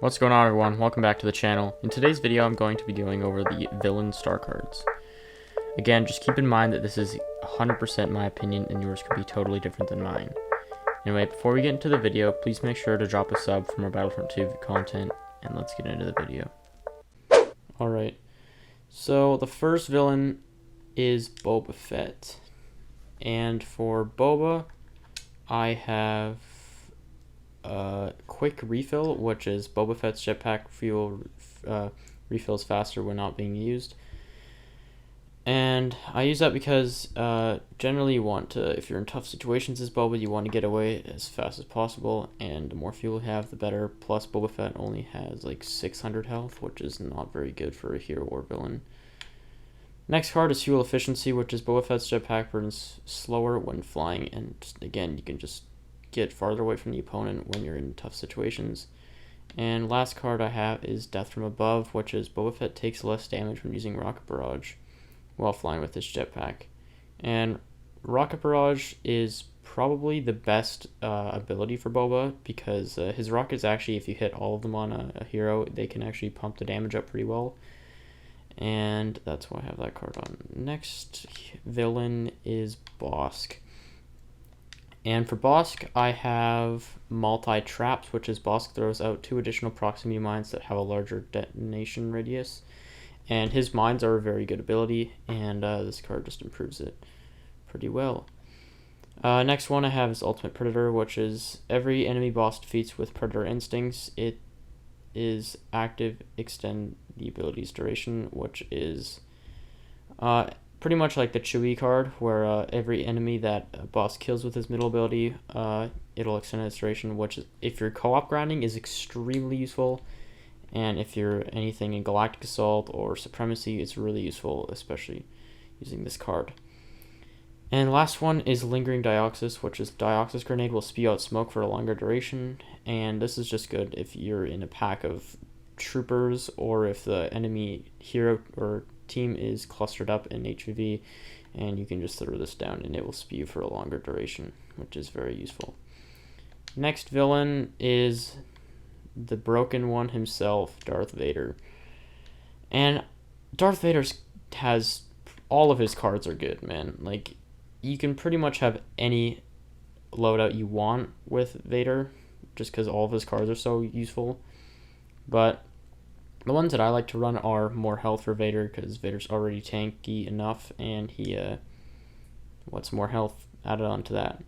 What's going on, everyone? Welcome back to the channel. In today's video, I'm going to be going over the villain star cards. Again, just keep in mind that this is 100% my opinion and yours could be totally different than mine. Anyway, before we get into the video, please make sure to drop a sub for more Battlefront 2 content, and let's get into the video. Alright, so the first villain is Boba Fett. And for Boba, I have quick refill, which is Boba Fett's jetpack fuel refills faster when not being used. And I use that because generally you want to, if you're in tough situations as Boba, you want to get away as fast as possible, and the more fuel you have, the better. Plus, Boba Fett only has like 600 health, which is not very good for a hero or villain. Next card is Fuel Efficiency, which is Boba Fett's jetpack burns slower when flying, and again, you can just get farther away from the opponent when you're in tough situations. And last card I have is Death from Above, which is Boba Fett takes less damage when using Rocket Barrage while flying with his jetpack. And Rocket Barrage is probably the best ability for Boba, because his rockets actually, if you hit all of them on a hero, they can actually pump the damage up pretty well. And that's why I have that card on. Next villain is Bosk. And for Bosk, I have Multi-Traps, which is Bosk throws out 2 additional proximity mines that have a larger detonation radius. And his mines are a very good ability, and this card just improves it pretty well. Next one I have is Ultimate Predator, which is every enemy boss defeats with Predator Instincts. It is active, extend the ability's duration, which is pretty much like the Chewie card, where every enemy that a boss kills with his middle ability, it'll extend its duration, which is, if you're co-op grinding, is extremely useful. And if you're anything in Galactic Assault or Supremacy, it's really useful, especially using this card. And last one is Lingering Dioxis, which is Dioxis Grenade will spew out smoke for a longer duration. And this is just good if you're in a pack of troopers, or if the enemy hero or team is clustered up in HVV, and you can just throw this down and it will spew for a longer duration, which is very useful. Next villain is the broken one himself, Darth Vader. And Darth Vader has, all of his cards are good, man. Like, you can pretty much have any loadout you want with Vader, just because all of his cards are so useful. But the ones that I like to run are more health for Vader, because Vader's already tanky enough, and he wants more health added on to that.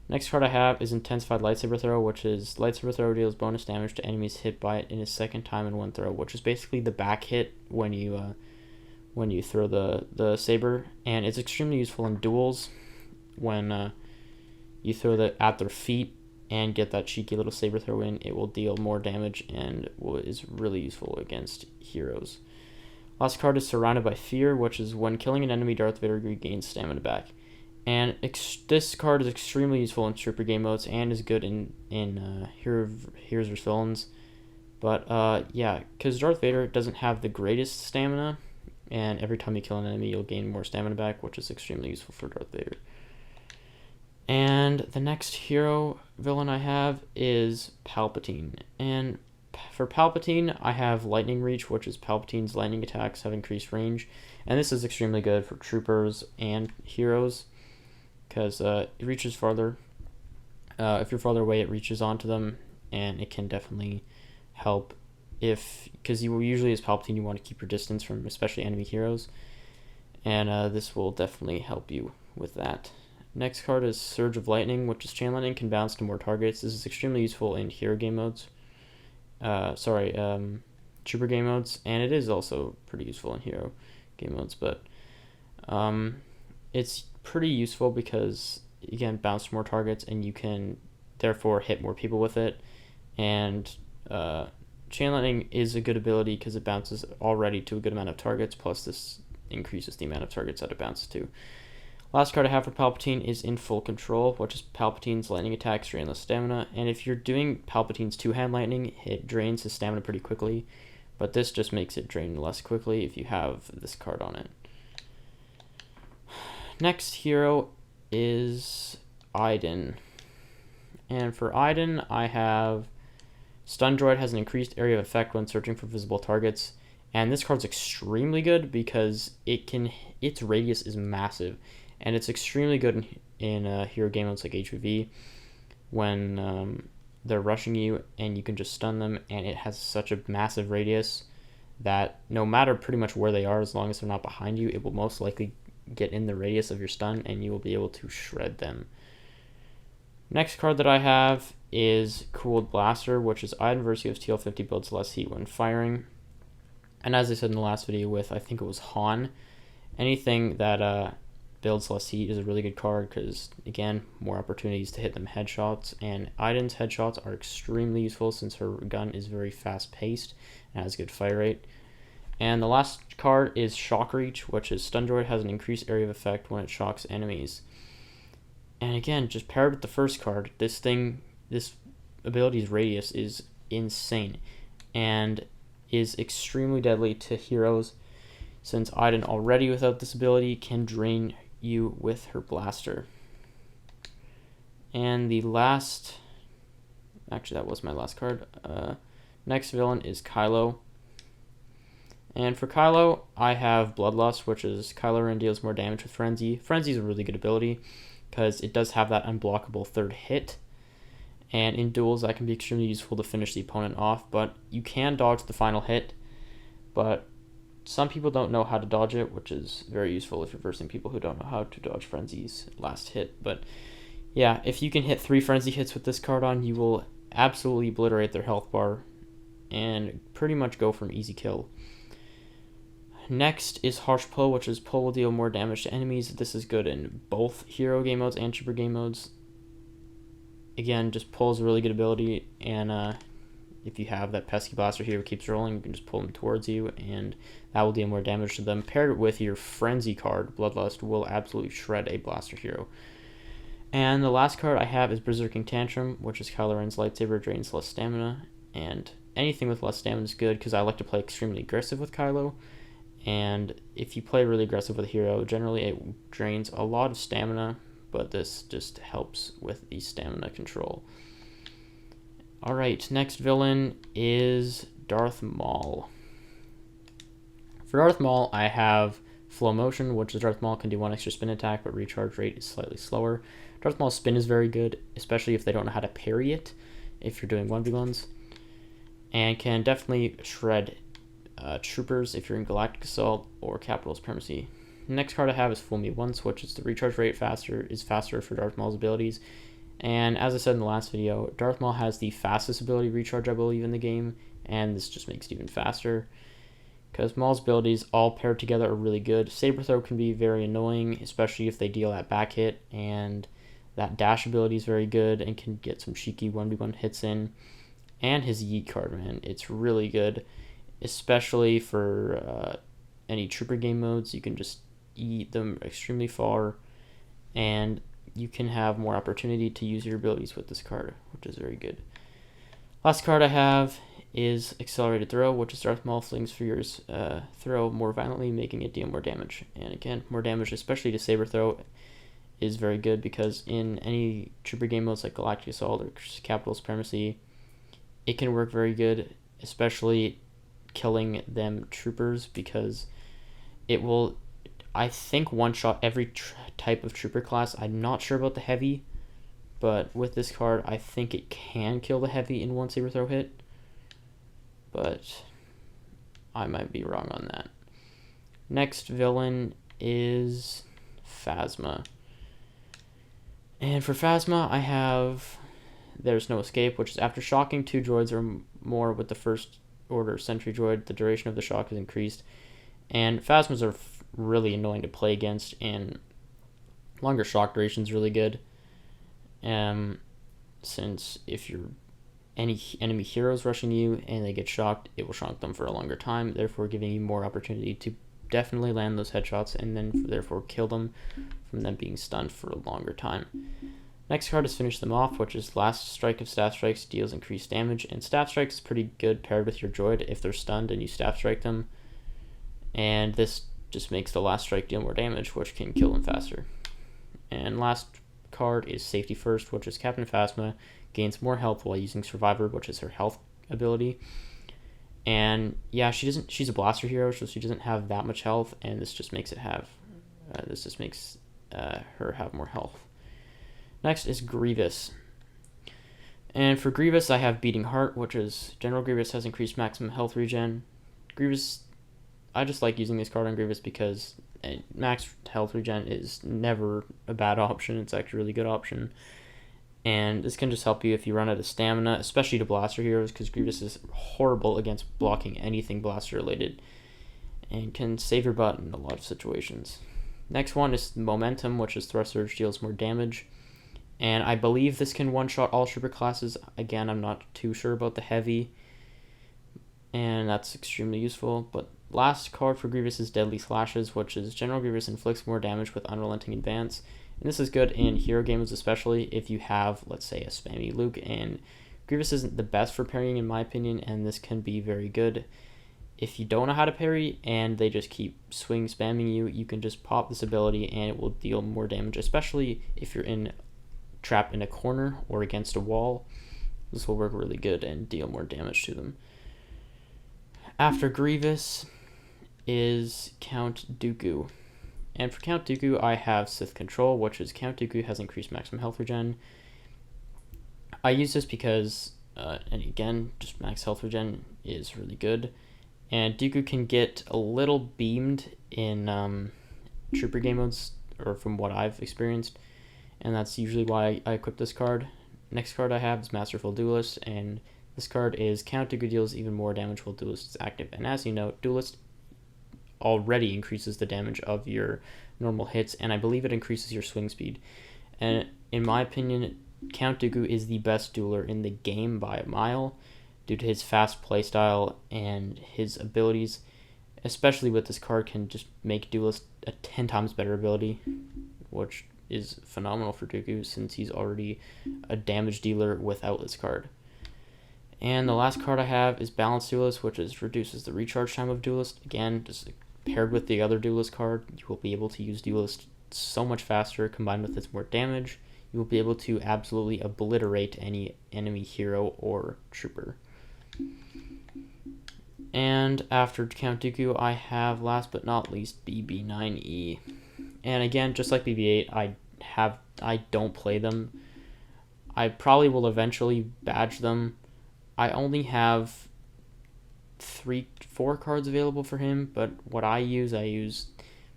Next card I have is Intensified Lightsaber Throw, which is Lightsaber Throw deals bonus damage to enemies hit by it in his second time in one throw, which is basically the back hit when you throw the saber, and it's extremely useful in duels when you throw that at their feet and get that cheeky little saber throw in. It will deal more damage and is really useful against heroes. Last card is Surrounded by Fear, which is when killing an enemy, Darth Vader regains stamina back. And this card is extremely useful in Trooper game modes and is good in Heroes vs. Villains. But yeah, because Darth Vader doesn't have the greatest stamina, and every time you kill an enemy, you'll gain more stamina back, which is extremely useful for Darth Vader. And the next hero villain I have is Palpatine. And for Palpatine, I have Lightning Reach, which is Palpatine's lightning attacks have increased range. And this is extremely good for troopers and heroes, because it reaches farther. If you're farther away, it reaches onto them, and it can definitely help because you usually, as Palpatine, you want to keep your distance from especially enemy heroes, and this will definitely help you with that. Next card is Surge of Lightning, which is Chain Lightning can bounce to more targets. This is extremely useful in hero game modes. Trooper game modes, and it is also pretty useful in hero game modes, but it's pretty useful because, again, bounce to more targets, and you can therefore hit more people with it. And Chain Lightning is a good ability because it bounces already to a good amount of targets, plus this increases the amount of targets that it bounces to. Last card I have for Palpatine is In Full Control, which is Palpatine's lightning attacks drain less stamina. And if you're doing Palpatine's two-hand lightning, it drains his stamina pretty quickly, but this just makes it drain less quickly if you have this card on it. Next hero is Iden. And for Iden, I have Stun Droid has an increased area of effect when searching for visible targets, and this card's extremely good because its radius is massive, and it's extremely good in hero game modes like HVV when they're rushing you and you can just stun them, and it has such a massive radius that no matter pretty much where they are, as long as they're not behind you, it will most likely get in the radius of your stun and you will be able to shred them. Next card that I have is Cooled Blaster, which is Iden versus TL50 builds less heat when firing. And as I said in the last video with, I think it was Han, anything that builds less heat is a really good card because, again, more opportunities to hit them headshots. And Iden's headshots are extremely useful since her gun is very fast-paced and has good fire rate. And the last card is Shock Reach, which is Stun Droid has an increased area of effect when it shocks enemies. And again, just paired with the first card, this ability's radius is insane and is extremely deadly to heroes, since Iden already without this ability can drain you with her blaster. And the last, actually that was my last card, next villain is Kylo. And for Kylo, I have Bloodlust, which is Kylo Ren deals more damage with Frenzy. Frenzy is a really good ability because it does have that unblockable third hit, and in duels that can be extremely useful to finish the opponent off, but you can dodge the final hit, but some people don't know how to dodge it, which is very useful if you're versing people who don't know how to dodge Frenzy's last hit. But yeah, if you can hit 3 Frenzy hits with this card on, you will absolutely obliterate their health bar and pretty much go for an easy kill. Next is Harsh Pull, which is pull will deal more damage to enemies. This is good in both hero game modes and super game modes. Again, just pull is a really good ability, and if you have that pesky blaster hero keeps rolling, you can just pull them towards you, and that will deal more damage to them. Paired with your Frenzy card, Bloodlust will absolutely shred a blaster hero. And the last card I have is Berserking Tantrum, which is Kylo Ren's lightsaber, drains less stamina, and anything with less stamina is good because I like to play extremely aggressive with Kylo. And if you play really aggressive with a hero, generally it drains a lot of stamina, but this just helps with the stamina control. Alright, next villain is Darth Maul. For Darth Maul, I have Flow Motion, which is Darth Maul can do 1 extra spin attack, but recharge rate is slightly slower. Darth Maul's spin is very good, especially if they don't know how to parry it, if you're doing 1v1s, and can definitely shred troopers if you're in Galactic Assault or Capital Supremacy. Next card I have is Fool Me Once, which is the recharge rate is faster for Darth Maul's abilities. And as I said in the last video, Darth Maul has the fastest ability recharge, I believe, in the game, and this just makes it even faster because Maul's abilities all paired together are really good. Saber Throw can be very annoying, especially if they deal that back hit, and that dash ability is very good and can get some cheeky 1v1 hits in. And his Yeet card, man, it's really good, especially for any trooper game modes. You can just eat them extremely far, and you can have more opportunity to use your abilities with this card, which is very good. Last card I have is Accelerated Throw, which is Darth Maul flings Fear's throw more violently, making it deal more damage. And again, more damage, especially to Saber Throw, is very good because in any trooper game modes like Galactic Assault or Capital Supremacy, it can work very good, especially killing them troopers, because it will, I think, one-shot every type of trooper class. I'm not sure about the heavy, but with this card, I think it can kill the heavy in one Saber Throw hit, but I might be wrong on that. Next villain is Phasma. And for Phasma, I have There's No Escape, which is after shocking 2 droids or more with the first order sentry droid, the duration of the shock is increased. And Phasmas are really annoying to play against, and longer shock duration is really good. Since if you're any enemy heroes rushing you and they get shocked, it will shock them for a longer time, therefore giving you more opportunity to definitely land those headshots and then therefore kill them from them being stunned for a longer time. Next card is Finish Them Off, which is Last Strike of Staff Strikes deals increased damage, and Staff Strikes is pretty good paired with your droid if they're stunned and you Staff Strike them, and this just makes the last strike deal more damage, which can kill them faster. And last card is Safety First, which is Captain Phasma gains more health while using Survivor, which is her health ability. And yeah, she's a blaster hero, so she doesn't have that much health, and this just makes her have more health. Next is Grievous. And for Grievous, I have Beating Heart, which is General Grievous has increased maximum health regen. Grievous, I just like using this card on Grievous because max health regen is never a bad option. It's actually a really good option. And this can just help you if you run out of stamina, especially to blaster heroes, because Grievous is horrible against blocking anything blaster related and can save your butt in a lot of situations. Next one is Momentum, which is Thrust Surge, deals more damage. And I believe this can one-shot all trooper classes. Again, I'm not too sure about the heavy, and that's extremely useful. But last card for Grievous is Deadly Slashes, which is General Grievous inflicts more damage with Unrelenting Advance. And this is good in hero games, especially if you have, let's say, a spammy Luke. And Grievous isn't the best for parrying, in my opinion, and this can be very good. If you don't know how to parry and they just keep swing spamming you, you can just pop this ability and it will deal more damage, especially if you're trapped in a corner or against a wall. This will work really good and deal more damage to them. After Grievous is Count Dooku. And for Count Dooku, I have Sith Control, which is Count Dooku has increased maximum health regen. I use this because, and again, just max health regen is really good. And Dooku can get a little beamed in trooper game modes, or from what I've experienced. And that's usually why I equip this card. Next card I have is Masterful Duelist, and this card is Count Dooku deals even more damage while Duelist is active. And as you know, Duelist already increases the damage of your normal hits, and I believe it increases your swing speed. And in my opinion, Count Dooku is the best dueler in the game by a mile due to his fast playstyle and his abilities, especially with this card, can just make Duelist a 10 times better ability, which is phenomenal for Dooku since he's already a damage dealer without this card. And the last card I have is Balanced Duelist, which reduces the recharge time of Duelist. Again, just paired with the other Duelist card, you will be able to use Duelist so much faster. Combined with its more damage, you will be able to absolutely obliterate any enemy hero or trooper. And after Count Dooku, I have, last but not least, BB9E. And again, just like BB8, I don't play them. I probably will eventually badge them. I only have 4 cards available for him, but what I use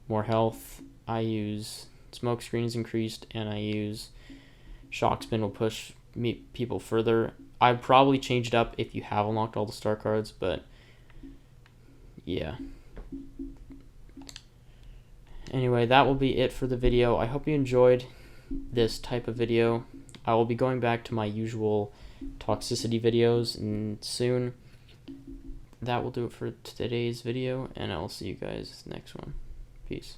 more health, I use Smoke Screen is increased, and I use Shock Spin will push people further. I'd probably change it up if you have unlocked all the star cards, but yeah. Anyway, that will be it for the video. I hope you enjoyed this type of video. I will be going back to my usual toxicity videos soon. That will do it for today's video, and I will see you guys next one. Peace.